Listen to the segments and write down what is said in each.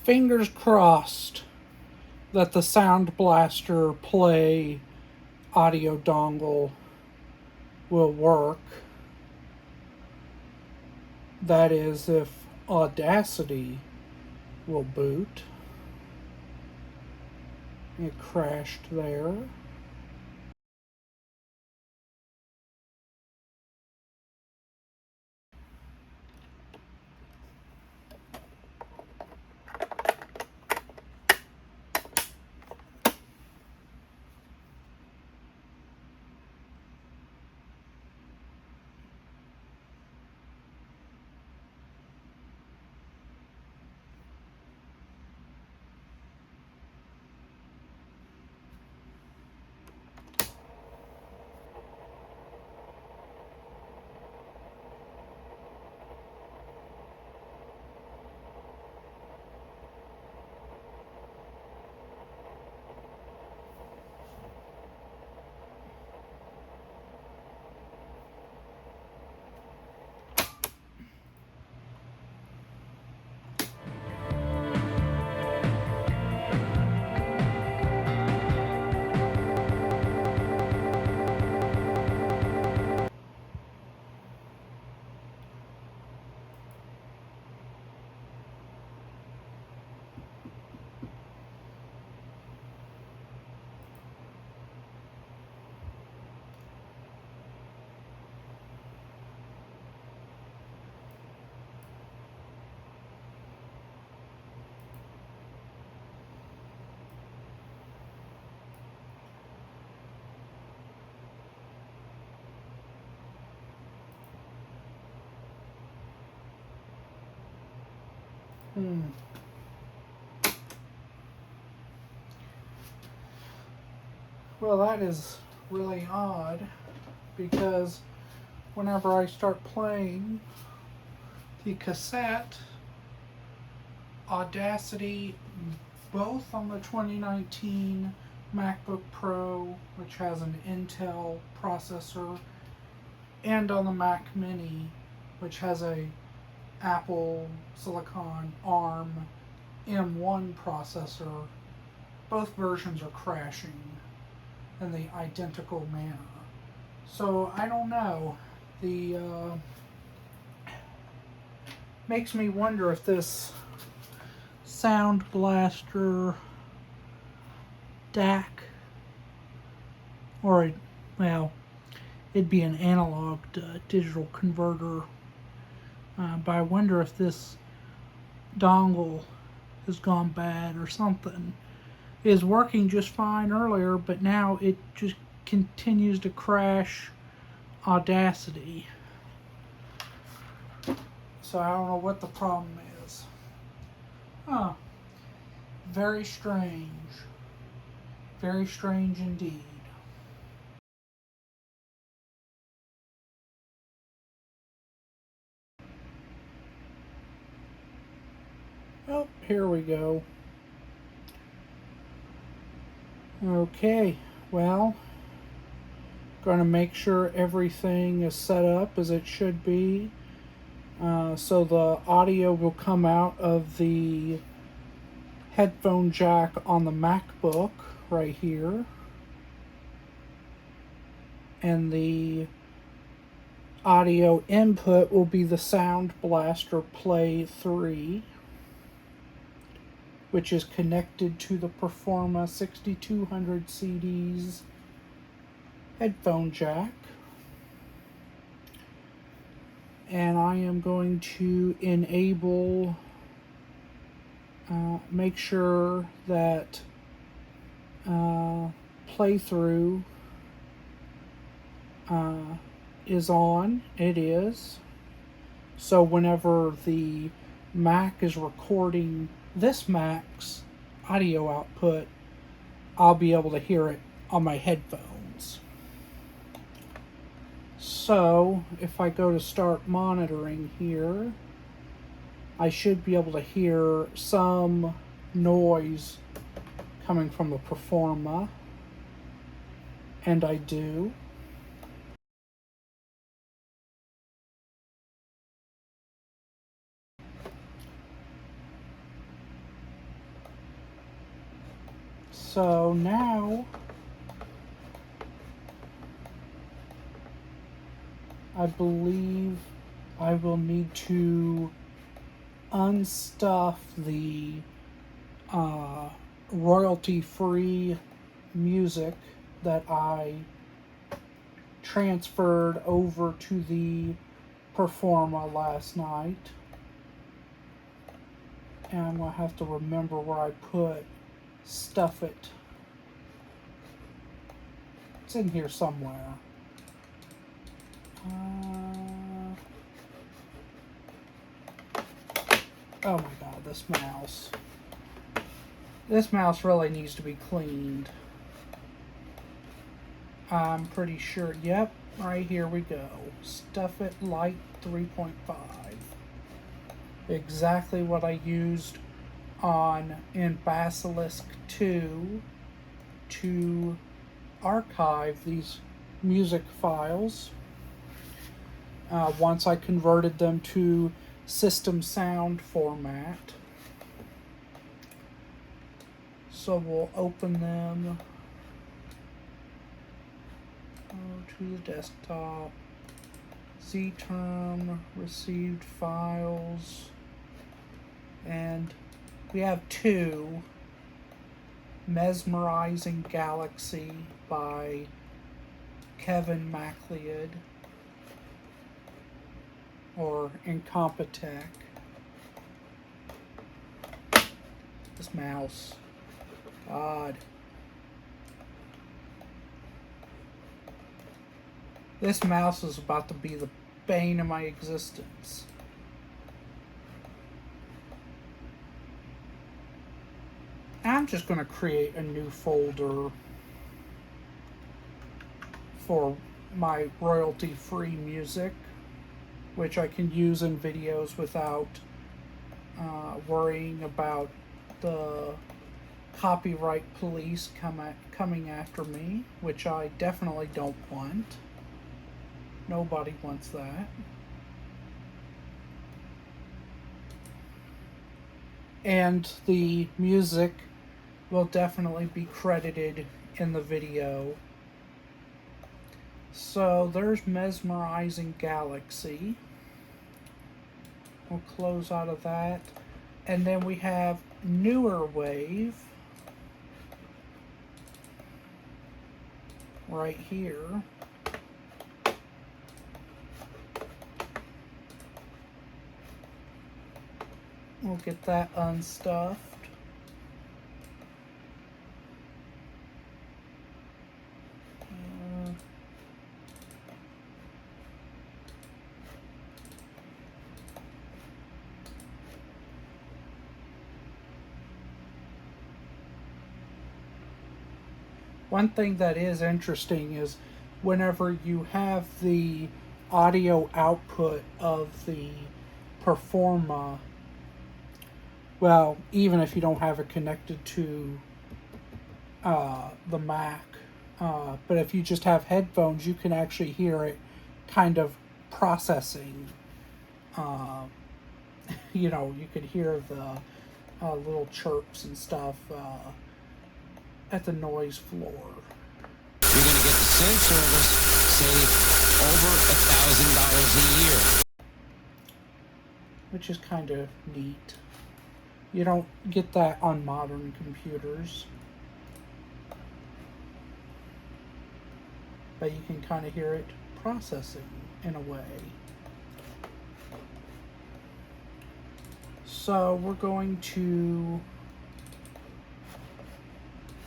fingers crossed that the Soundblaster Play audio dongle will work. That is, if Audacity will boot. It crashed there. Well, that is really odd, because whenever I start playing the cassette, Audacity, both on the 2019 MacBook Pro, which has an Intel processor, and on the Mac Mini, which has a Apple Silicon ARM M1 processor, both versions are crashing in the identical manner. So I don't know. The makes me wonder if this Soundblaster DAC, or well, it'd be an analog to digital converter. But I wonder if this dongle has gone bad or something. It was working just fine earlier, but now it just continues to crash Audacity. So I don't know what the problem is. Huh. Very strange. Very strange indeed. Oh, here we go. Okay, well, going to make sure everything is set up as it should be. So the audio will come out of the headphone jack on the MacBook right here. And the audio input will be the Soundblaster Play 3, which is connected to the Performa 6200 CD's headphone jack. And I am going to enable, make sure that playthrough is on. It is. So whenever the Mac is recording this Mac's audio output, I'll be able to hear it on my headphones. So if I go to start monitoring here, I should be able to hear some noise coming from the Performa, and I do. So now I believe I will need to unstuff the royalty-free music that I transferred over to the Performa last night. And I'm going to have to remember where I put Stuff It. It's in here somewhere. Oh my god, this mouse. This mouse really needs to be cleaned. I'm pretty sure, yep, right here we go. Stuff It Lite 3.5. Exactly what I used in Basilisk 2 to archive these music files. Once I converted them to system sound format. So we'll open them. To the desktop. ZTerm, received files. And we have two. Mesmerizing Galaxy by Kevin MacLeod, or Incompetech. This mouse. God. This mouse is about to be the bane of my existence. I'm just going to create a new folder for my royalty-free music, which I can use in videos without worrying about the copyright police coming after me, which I definitely don't want. Nobody wants that. And the music will definitely be credited in the video. So there's Mesmerizing Galaxy. We'll close out of that. And then we have Newer Wave right here. We'll get that unstuffed. One thing that is interesting is whenever you have the audio output of the Performa, well, even if you don't have it connected to the Mac, but if you just have headphones, you can actually hear it kind of processing. You know, you could hear the little chirps and stuff at the noise floor. You're going to get the same service, save over $1,000 a year. Which is kind of neat. You don't get that on modern computers. But you can kind of hear it processing in a way. So we're going to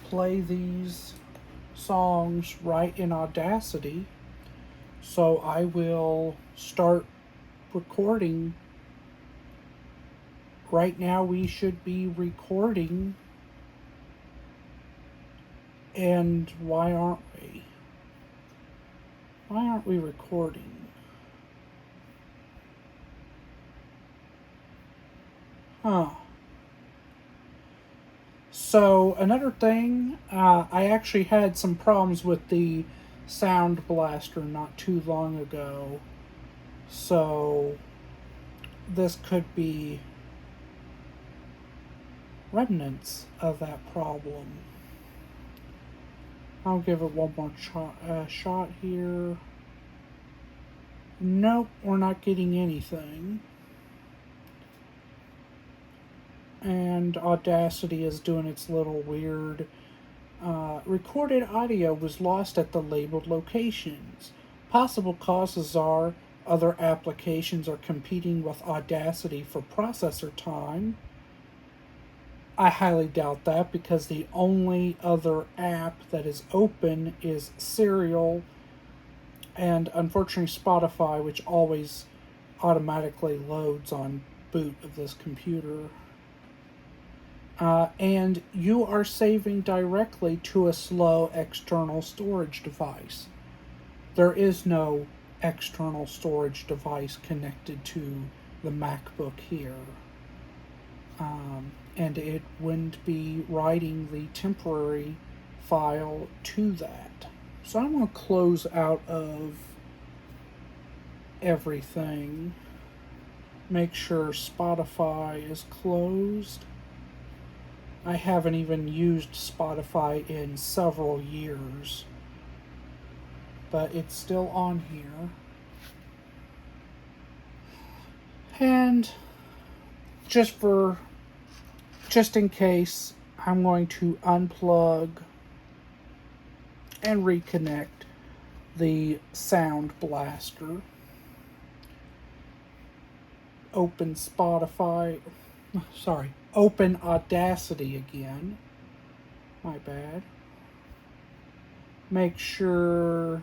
play these songs right in Audacity. So I will start recording. Right now we should be recording. And why aren't we? Why aren't we recording? Huh. So another thing, I actually had some problems with the Soundblaster not too long ago. So this could be remnants of that problem. I'll give it one more shot here. Nope, we're not getting anything. And Audacity is doing its little weird. Recorded audio was lost at the labeled locations. Possible causes are other applications are competing with Audacity for processor time. I highly doubt that, because the only other app that is open is Serial and unfortunately Spotify, which always automatically loads on boot of this computer. And you are saving directly to a slow external storage device. There is no external storage device connected to the MacBook here. And it wouldn't be writing the temporary file to that. So I'm going to close out of everything. Make sure Spotify is closed. I haven't even used Spotify in several years, but it's still on here. And just in case, I'm going to unplug and reconnect the Soundblaster. Open open Audacity again. My bad. Make sure,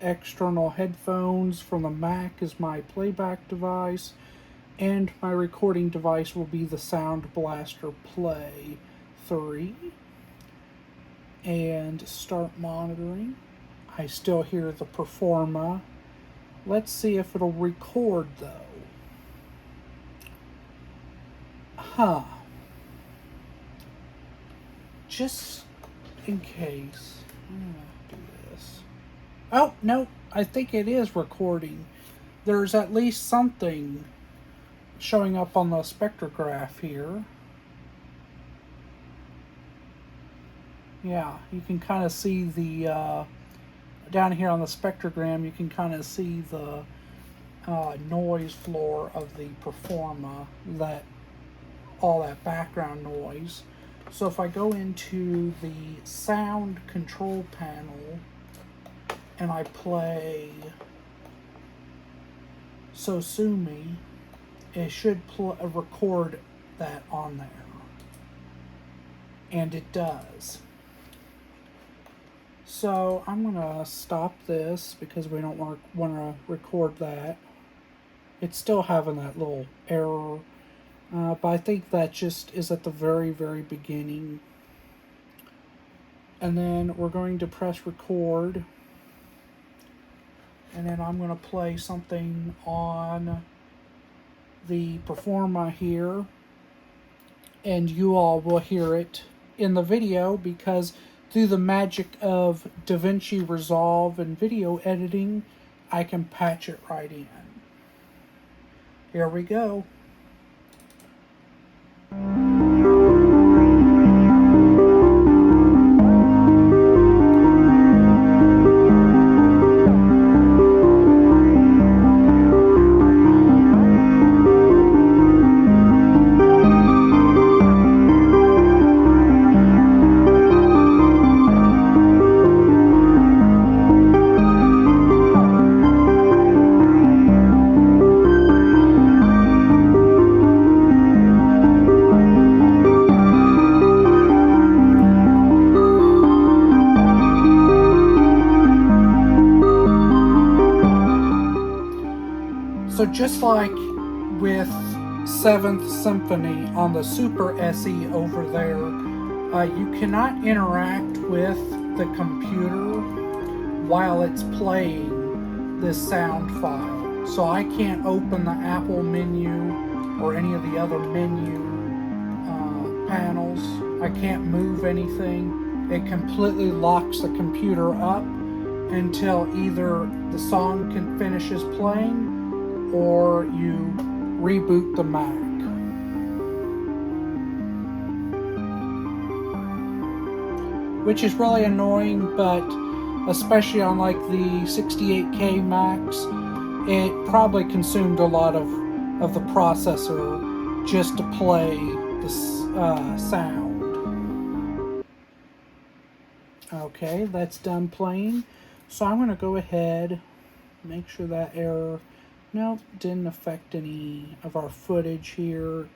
external headphones from the Mac is my playback device, and my recording device will be the Soundblaster Play 3. And start monitoring. I still hear the Performa. Let's see if it'll record though. Just in case, I'm gonna do this. Oh, no, I think it is recording. There's at least something showing up on the spectrograph here. Yeah, you can kind of see the, down here on the spectrogram, you can kind of see the noise floor of the Performa, all that background noise. So if I go into the sound control panel and I play So Sue Me, it should record that on there. And it does. So I'm going to stop this because we don't want to record that. It's still having that little error. But I think that just is at the very, very beginning. And then we're going to press record. And then I'm going to play something on the Performa here. And you all will hear it in the video, because through the magic of DaVinci Resolve and video editing, I can patch it right in. Here we go. So just like with 7th Symphony on the Super SE over there, you cannot interact with the computer while it's playing this sound file. So I can't open the Apple menu or any of the other menu panels. I can't move anything. It completely locks the computer up until either the song finishes playing or you reboot the Mac. which is really annoying, but especially on like the 68K Max, it probably consumed a lot of the processor just to play the sound. Okay, that's done playing. So I'm going to go ahead, make sure that error, nope, didn't affect any of our footage here.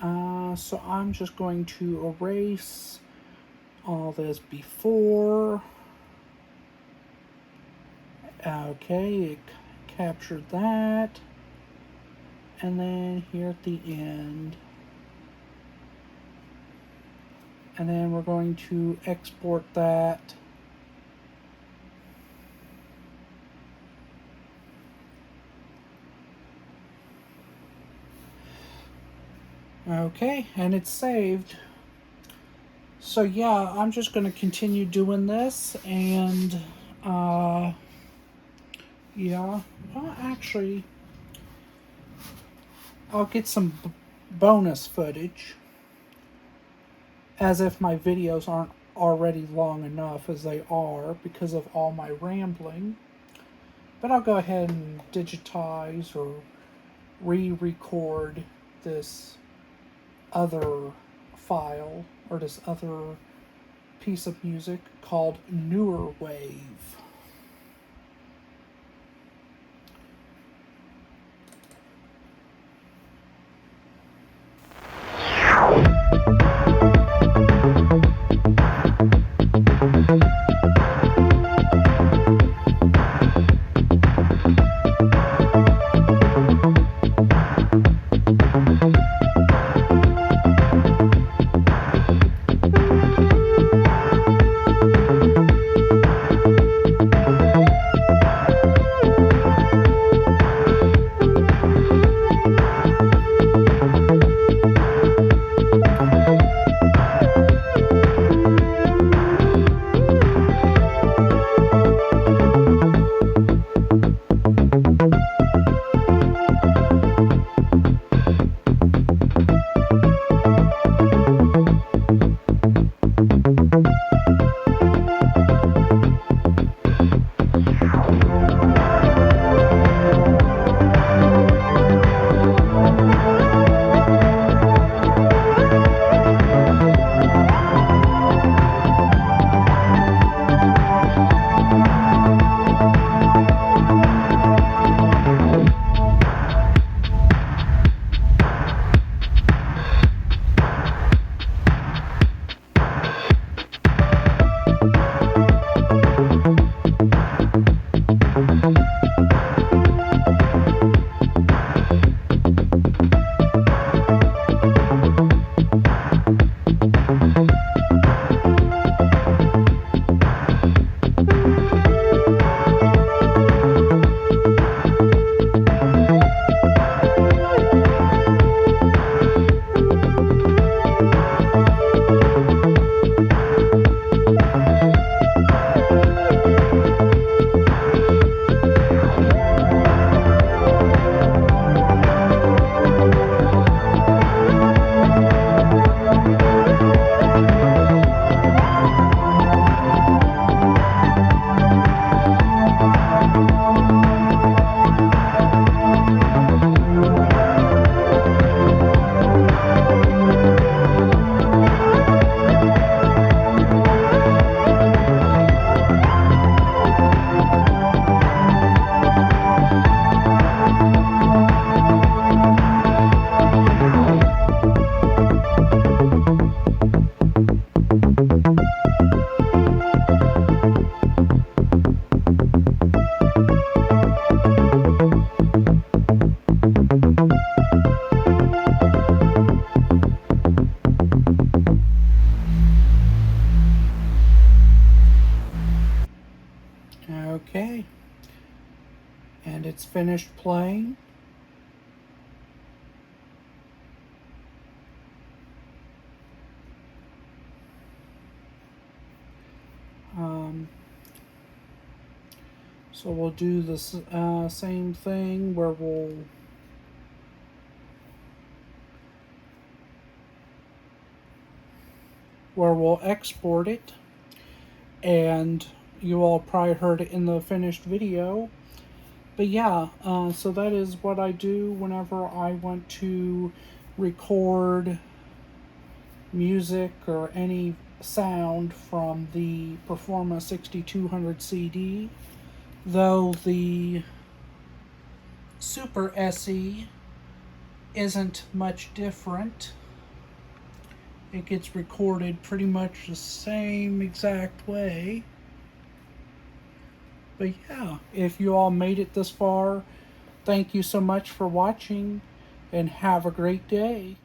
So I'm just going to erase all this before. Okay, it captured that. And then here at the end. And then we're going to export that. Okay, and it's saved. So yeah, I'm just going to continue doing this, and yeah, well, actually, I'll get some bonus footage, as if my videos aren't already long enough as they are because of all my rambling. But I'll go ahead and digitize or re-record this other file, or this other piece of music called Newer Wave. Okay, and it's finished playing. So we'll do the same thing where we'll export it and you all probably heard it in the finished video. But yeah, so that is what I do whenever I want to record music or any sound from the Performa 6200 CD. Though the Super SE isn't much different. It gets recorded pretty much the same exact way. But yeah, if you all made it this far, thank you so much for watching, and have a great day.